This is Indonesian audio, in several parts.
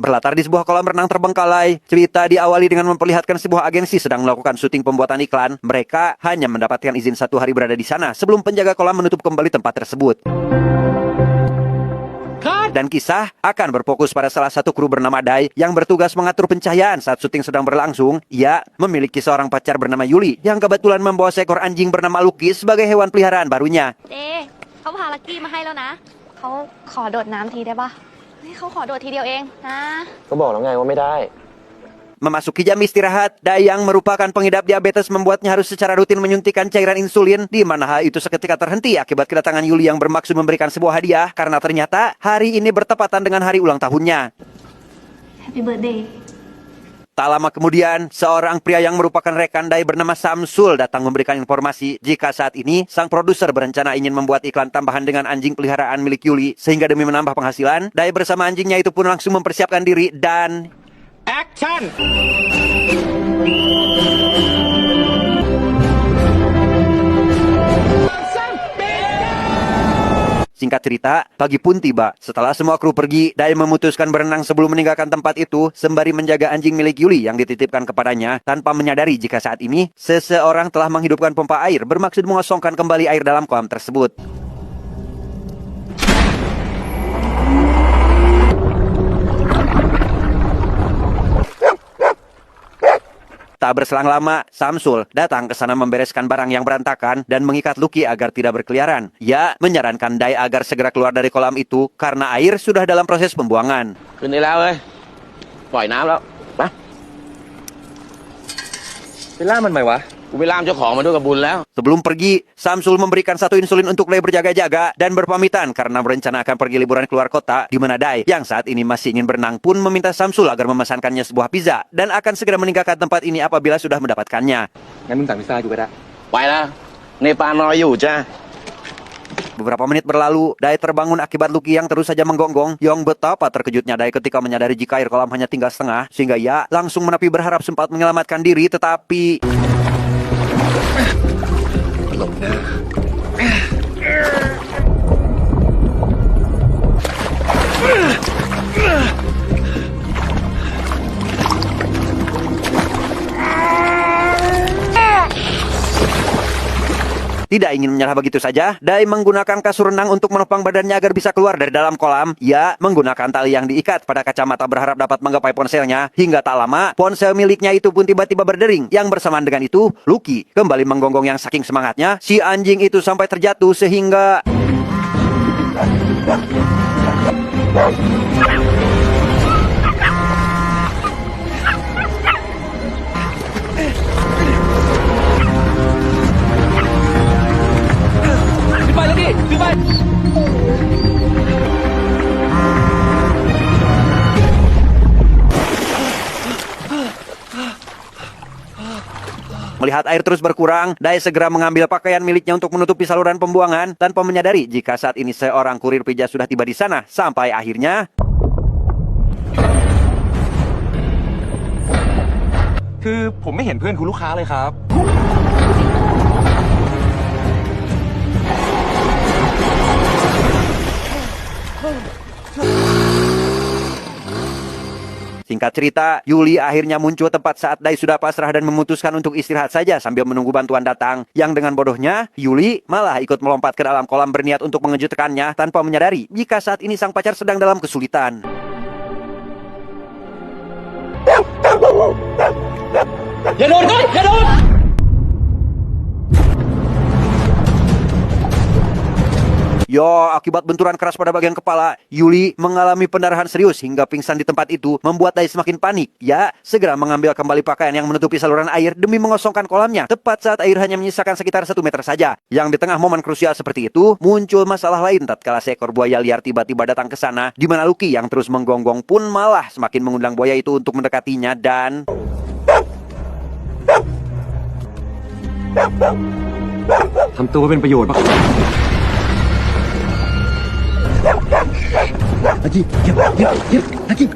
Berlatar di sebuah kolam renang terbengkalai, cerita diawali dengan memperlihatkan sebuah agensi sedang melakukan syuting pembuatan iklan. Mereka hanya mendapatkan izin 1 hari berada di sana sebelum penjaga kolam menutup kembali tempat tersebut. Dan kisah akan berfokus pada salah satu kru bernama Dai yang bertugas mengatur pencahayaan saat syuting sedang berlangsung. Ia memiliki seorang pacar bernama Yuli yang kebetulan membawa seekor anjing bernama Lucky sebagai hewan peliharaan barunya. เขาพาลักกี้มาให้แล้วนะเขาขอโดดน้ำทีได้ปะเขาขอโดดทีเดียวเองนะ ก็บอกแล้วไงว่าไม่ได้ Memasuki jam istirahat, Dai yang merupakan pengidap diabetes membuatnya harus secara rutin menyuntikkan cairan insulin, di mana hal itu seketika terhenti akibat kedatangan Yuli yang bermaksud memberikan sebuah hadiah karena ternyata hari ini bertepatan dengan hari ulang tahunnya. Happy birthday. Tak lama kemudian, seorang pria yang merupakan rekan Dai bernama Samsul datang memberikan informasi jika saat ini sang produser berencana ingin membuat iklan tambahan dengan anjing peliharaan milik Yuli, sehingga demi menambah penghasilan, Dai bersama anjingnya itu pun langsung mempersiapkan diri dan Action! Singkat cerita, pagi pun tiba. Setelah semua kru pergi, Dai memutuskan berenang sebelum meninggalkan tempat itu, sembari menjaga anjing milik Yuli yang dititipkan kepadanya, tanpa menyadari jika saat ini, seseorang telah menghidupkan pompa air bermaksud mengosongkan kembali air dalam kolam tersebut. Tak berselang lama, Samsul datang ke sana membereskan barang yang berantakan dan mengikat Lucky agar tidak berkeliaran. Ia menyarankan Dai agar segera keluar dari kolam itu karena air sudah dalam proses pembuangan. ขึ้นได้แล้วเว้ยปล่อยน้ำแล้วมาไปล่ามันไหมวะกูไปล่ามเจ้าของมันด้วยกับบุญแล้ว Sebelum pergi, Samsul memberikan 1 insulin untuk Dai berjaga-jaga dan berpamitan karena berencana akan pergi liburan keluar kota, di mana Dai yang saat ini masih ingin berenang pun meminta Samsul agar memesankannya sebuah pizza dan akan segera meninggalkan tempat ini apabila sudah mendapatkannya. งั้นมึงสั่งพิซซ่ากูก็ได้ไปแล้วเนปาลรออยู่จ้า Beberapa menit berlalu, Dai terbangun akibat Lucky yang terus saja menggonggong. Yang betapa terkejutnya Dai ketika menyadari jika air kolam hanya tinggal setengah, sehingga ia langsung menepi berharap sempat menyelamatkan diri, tetapi tidak ingin menyerah begitu saja, Dai menggunakan kasur renang untuk menopang badannya agar bisa keluar dari dalam kolam. Ia menggunakan tali yang diikat pada kacamata berharap dapat menggapai ponselnya. Hingga tak lama, ponsel miliknya itu pun tiba-tiba berdering. Yang bersamaan dengan itu, Lucky kembali menggonggong yang saking semangatnya, si anjing itu sampai terjatuh sehingga melihat air terus berkurang, Dai segera mengambil pakaian miliknya untuk menutupi saluran pembuangan tanpa menyadari jika saat ini seorang kurir pizza sudah tiba di sana. Sampai akhirnya คือผมไม่เห็นเพื่อนคุณลูกค้าเลยครับ Singkat cerita, Yuli akhirnya muncul tepat saat Dai sudah pasrah dan memutuskan untuk istirahat saja sambil menunggu bantuan datang. Yang dengan bodohnya, Yuli malah ikut melompat ke dalam kolam berniat untuk mengejutkannya tanpa menyadari jika saat ini sang pacar sedang dalam kesulitan. Yo, akibat benturan keras pada bagian kepala, Yuli mengalami pendarahan serius hingga pingsan di tempat itu, membuat Dai semakin panik. Ia segera mengambil kembali pakaian yang menutupi saluran air demi mengosongkan kolamnya, tepat saat air hanya menyisakan sekitar 1 meter saja. Yang di tengah momen krusial seperti itu, muncul masalah lain tatkala seekor buaya liar tiba-tiba datang ke sana, di mana Lucky yang terus menggonggong pun malah semakin mengundang buaya itu untuk mendekatinya dan Tentuเป็นประโยชน์มาก Lagi, lagi.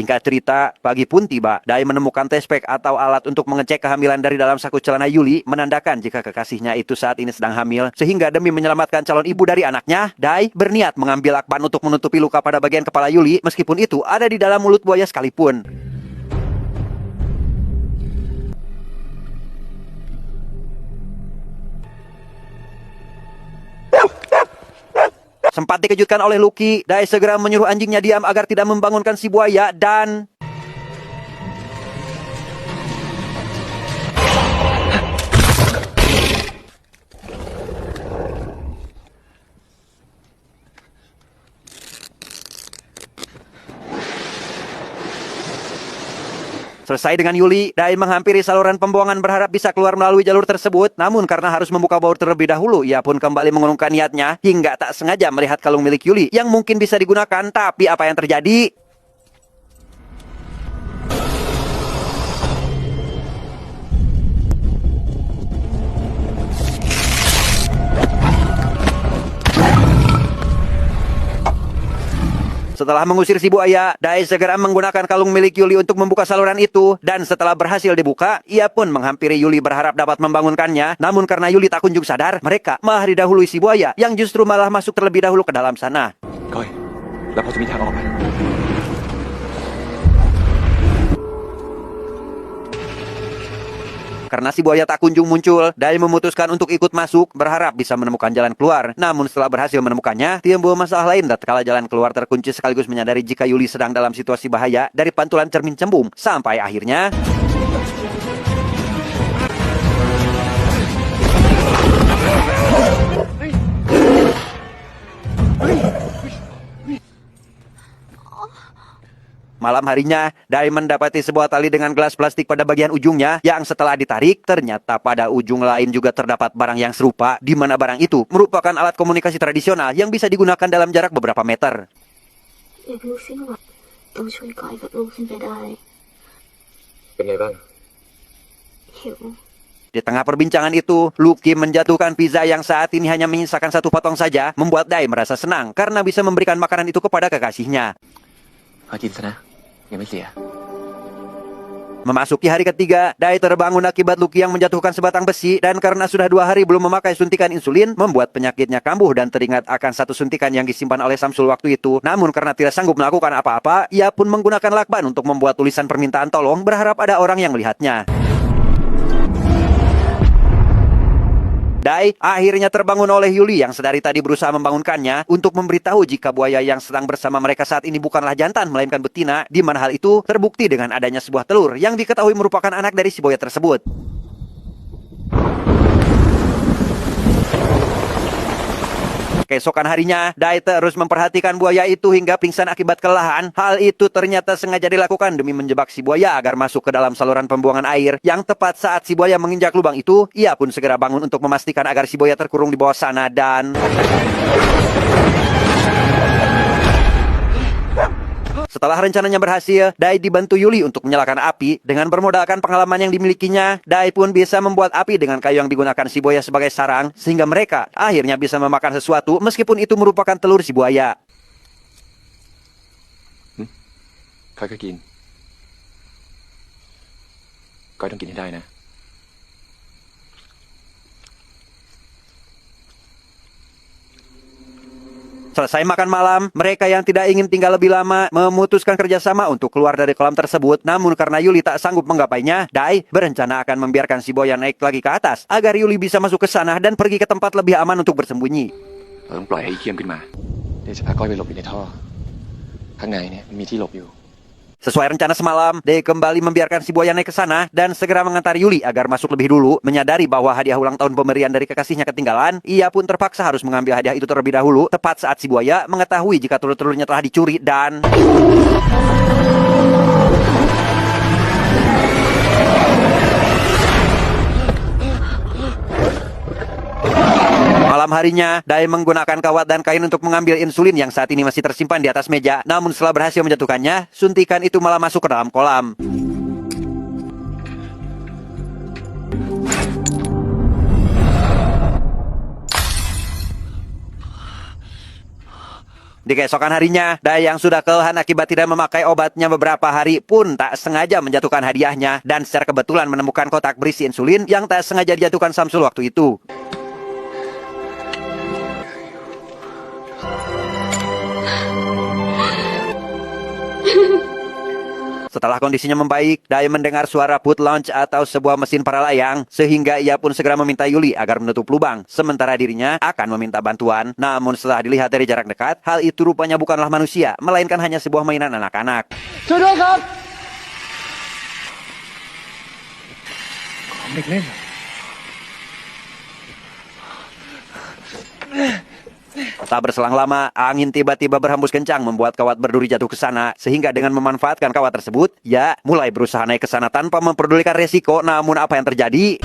Singkat cerita, pagi pun tiba. Dai menemukan test pack atau alat untuk mengecek kehamilan dari dalam saku celana Yuli, menandakan jika kekasihnya itu saat ini sedang hamil. Sehingga demi menyelamatkan calon ibu dari anaknya, Dai berniat mengambil lakban untuk menutupi luka pada bagian kepala Yuli, meskipun itu ada di dalam mulut buaya sekalipun. Sempat dikejutkan oleh Lucky, Dai segera menyuruh anjingnya diam agar tidak membangunkan si buaya dan... Selesai dengan Yuli, Dai menghampiri saluran pembuangan berharap bisa keluar melalui jalur tersebut. Namun karena harus membuka baur terlebih dahulu, ia pun kembali mengurungkan niatnya hingga tak sengaja melihat kalung milik Yuli yang mungkin bisa digunakan. Tapi apa yang terjadi? Setelah mengusir si buaya, Dai segera menggunakan kalung milik Yuli untuk membuka saluran itu. Dan setelah berhasil dibuka, ia pun menghampiri Yuli berharap dapat membangunkannya. Namun karena Yuli tak kunjung sadar, mereka malah didahului si buaya yang justru malah masuk terlebih dahulu ke dalam sana. ก้อยแล้วพอจะมีทางออกไหม Karena si buaya tak kunjung muncul, Dai memutuskan untuk ikut masuk, berharap bisa menemukan jalan keluar. Namun setelah berhasil menemukannya, timbul masalah lain tatkala jalan keluar terkunci sekaligus menyadari jika Yuli sedang dalam situasi bahaya dari pantulan cermin cembung. Sampai akhirnya... Malam harinya, Dai mendapati sebuah tali dengan gelas plastik pada bagian ujungnya yang setelah ditarik, ternyata pada ujung lain juga terdapat barang yang serupa, di mana barang itu merupakan alat komunikasi tradisional yang bisa digunakan dalam jarak beberapa meter. อยากรู้สิว่าต้องช่วยก้อยกับลูกขึ้นไปได้ เป็นไงบ้าง หิว Di tengah perbincangan itu, Lucky menjatuhkan pizza yang saat ini hanya menyisakan satu potong saja, membuat Dai merasa senang karena bisa memberikan makanan itu kepada kekasihnya. พอกินซะนะยังไม่เสีย Memasuki hari ketiga, Dai terbangun akibat Lucky yang menjatuhkan sebatang besi dan karena sudah 2 hari belum memakai suntikan insulin, membuat penyakitnya kambuh dan teringat akan satu suntikan yang disimpan oleh Samsul waktu itu. Namun karena tidak sanggup melakukan apa-apa, ia pun menggunakan lakban untuk membuat tulisan permintaan tolong berharap ada orang yang melihatnya. Dai akhirnya terbangun oleh Yuli yang sedari tadi berusaha membangunkannya untuk memberitahu jika buaya yang sedang bersama mereka saat ini bukanlah jantan melainkan betina, di mana hal itu terbukti dengan adanya sebuah telur yang diketahui merupakan anak dari si buaya tersebut. Keesokan harinya, Dai terus memperhatikan buaya itu hingga pingsan akibat kelelahan. Hal itu ternyata sengaja dilakukan demi menjebak si buaya agar masuk ke dalam saluran pembuangan air. Yang tepat saat si buaya menginjak lubang itu, ia pun segera bangun untuk memastikan agar si buaya terkurung di bawah sana dan... Setelah rencananya berhasil, Dai dibantu Yuli untuk menyalakan api. Dengan bermodalkan pengalaman yang dimilikinya, Dai pun bisa membuat api dengan kayu yang digunakan si buaya sebagai sarang, sehingga mereka akhirnya bisa memakan sesuatu meskipun itu merupakan telur si buaya. ก้อยก็กินก้อยต้องกินให้ได้นะ Selesai makan malam, mereka yang tidak ingin tinggal lebih lama memutuskan kerjasama untuk keluar dari kolam tersebut. Namun karena Yuli tak sanggup menggapainya, Dai berencana akan membiarkan si buaya naik lagi ke atas agar Yuli bisa masuk ke sana dan pergi ke tempat lebih aman untuk bersembunyi. เราต้องปล่อยให้เคียมขึ้นมา เดี๋ยวจะพาก้อยไปหลบอยู่ในท่อ ข้างในเนี่ยมีที่หลบอยู่ Sesuai rencana semalam, Dai kembali membiarkan si buaya naik ke sana dan segera mengantar Yuli agar masuk lebih dulu. Menyadari bahwa hadiah ulang tahun pemberian dari kekasihnya ketinggalan, ia pun terpaksa harus mengambil hadiah itu terlebih dahulu, tepat saat si buaya mengetahui jika telur-telurnya telah dicuri dan... Malam harinya, Dai menggunakan kawat dan kain untuk mengambil insulin yang saat ini masih tersimpan di atas meja. Namun setelah berhasil menjatuhkannya, suntikan itu malah masuk ke dalam kolam. Di keesokan harinya, Dai yang sudah kelelahan akibat tidak memakai obatnya beberapa hari pun tak sengaja menjatuhkan hadiahnya dan secara kebetulan menemukan kotak berisi insulin yang tak sengaja dijatuhkan Samsul waktu itu. Setelah kondisinya membaik, Dai mendengar suara put launch atau sebuah mesin para layang, sehingga ia pun segera meminta Yuli agar menutup lubang, sementara dirinya akan meminta bantuan. Namun setelah dilihat dari jarak dekat, hal itu rupanya bukanlah manusia, melainkan hanya sebuah mainan anak-anak. Tak berselang lama, angin tiba-tiba berhembus kencang membuat kawat berduri jatuh ke sana, sehingga dengan memanfaatkan kawat tersebut, ia mulai berusaha naik ke sana tanpa memperdulikan resiko. Namun apa yang terjadi?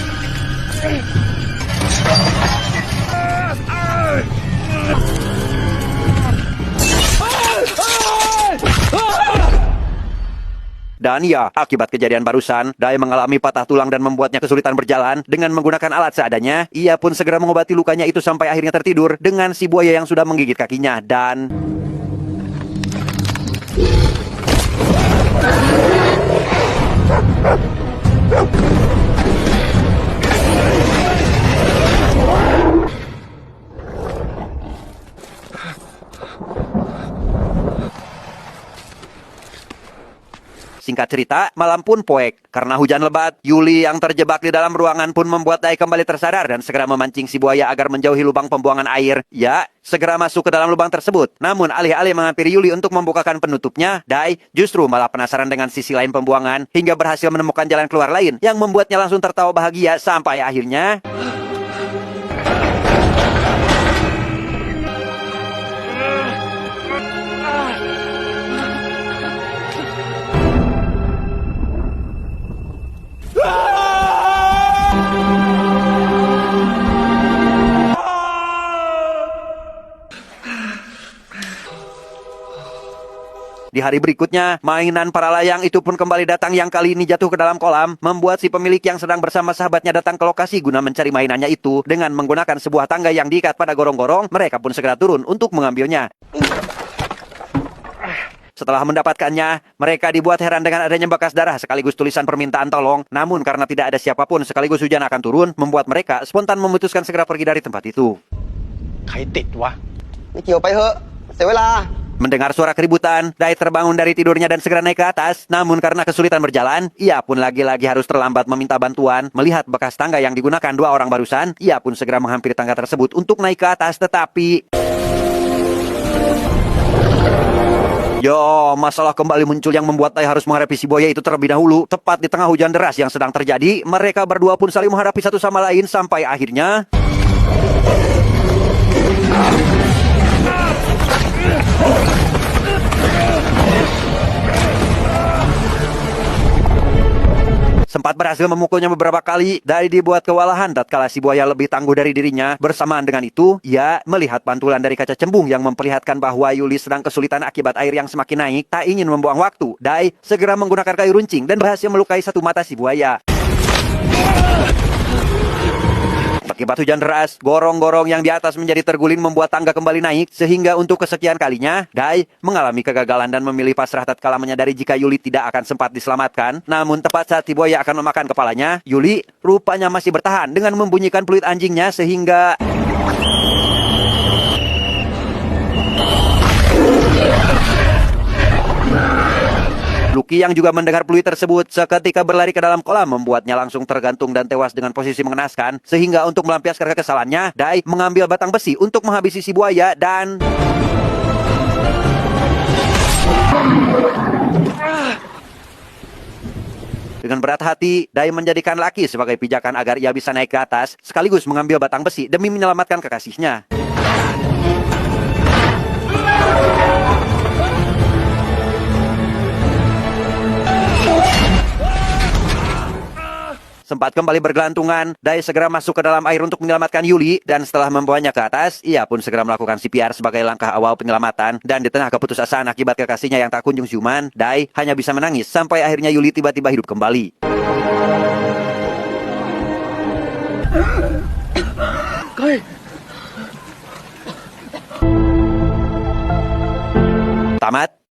Dan ya, akibat kejadian barusan, Dai mengalami patah tulang dan membuatnya kesulitan berjalan. Dengan menggunakan alat seadanya, ia pun segera mengobati lukanya itu sampai akhirnya tertidur dengan si buaya yang sudah menggigit kakinya. Dan singkat cerita, malam pun poek. Karena hujan lebat, Yuli yang terjebak di dalam ruangan pun membuat Dai kembali tersadar dan segera memancing si buaya agar menjauhi lubang pembuangan air. Ya, segera masuk ke dalam lubang tersebut. Namun alih-alih menghampiri Yuli untuk membukakan penutupnya, Dai justru malah penasaran dengan sisi lain pembuangan hingga berhasil menemukan jalan keluar lain yang membuatnya langsung tertawa bahagia sampai akhirnya di hari berikutnya, mainan para layang itu pun kembali datang yang kali ini jatuh ke dalam kolam, membuat si pemilik yang sedang bersama sahabatnya datang ke lokasi guna mencari mainannya itu. Dengan menggunakan sebuah tangga yang diikat pada gorong-gorong, mereka pun segera turun untuk mengambilnya. Setelah mendapatkannya, mereka dibuat heran dengan adanya bekas darah sekaligus tulisan permintaan tolong. Namun karena tidak ada siapapun sekaligus hujan akan turun, membuat mereka spontan memutuskan segera pergi dari tempat itu. ใครติดวะ ไม่เกี่ยวไปเถอะเสียเวลา Mendengar suara keributan, Dai terbangun dari tidurnya dan segera naik ke atas. Namun karena kesulitan berjalan, ia pun lagi-lagi harus terlambat meminta bantuan. Melihat bekas tangga yang digunakan dua orang barusan, ia pun segera menghampiri tangga tersebut untuk naik ke atas. Tetapi masalah kembali muncul yang membuat Dai harus menghadapi si buaya itu terlebih dahulu. Tepat di tengah hujan deras yang sedang terjadi, mereka berdua pun saling menghadapi satu sama lain sampai akhirnya sempat berhasil memukulnya beberapa kali. Dai dibuat kewalahan tatkala si buaya lebih tangguh dari dirinya. Bersamaan dengan itu, ia melihat pantulan dari kaca cembung yang memperlihatkan bahwa Yuli sedang kesulitan akibat air yang semakin naik. Tak ingin membuang waktu, Dai segera menggunakan kayu runcing dan berhasil melukai satu mata si buaya. Akibat hujan deras, gorong-gorong yang di atas menjadi terguling membuat tangga kembali naik, sehingga untuk kesekian kalinya, Dai mengalami kegagalan dan memilih pasrah tatkala menyadari jika Yuli tidak akan sempat diselamatkan. Namun tepat saat si buaya akan memakan kepalanya, Yuli rupanya masih bertahan dengan membunyikan peluit anjingnya sehingga Lucky yang juga mendengar peluit tersebut seketika berlari ke dalam kolam membuatnya langsung tergantung dan tewas dengan posisi mengenaskan. Sehingga untuk melampiaskan kekesalannya, Dai mengambil batang besi untuk menghabisi si buaya dan dengan berat hati, Dai menjadikan Lucky sebagai pijakan agar ia bisa naik ke atas sekaligus mengambil batang besi demi menyelamatkan kekasihnya. Sempat kembali bergelantungan, Dai segera masuk ke dalam air untuk menyelamatkan Yuli, dan setelah membawanya ke atas, ia pun segera melakukan CPR sebagai langkah awal penyelamatan. Dan di tengah keputusasaan akibat kekasihnya yang tak kunjung siuman, Dai hanya bisa menangis sampai akhirnya Yuli tiba-tiba hidup kembali. Tamat.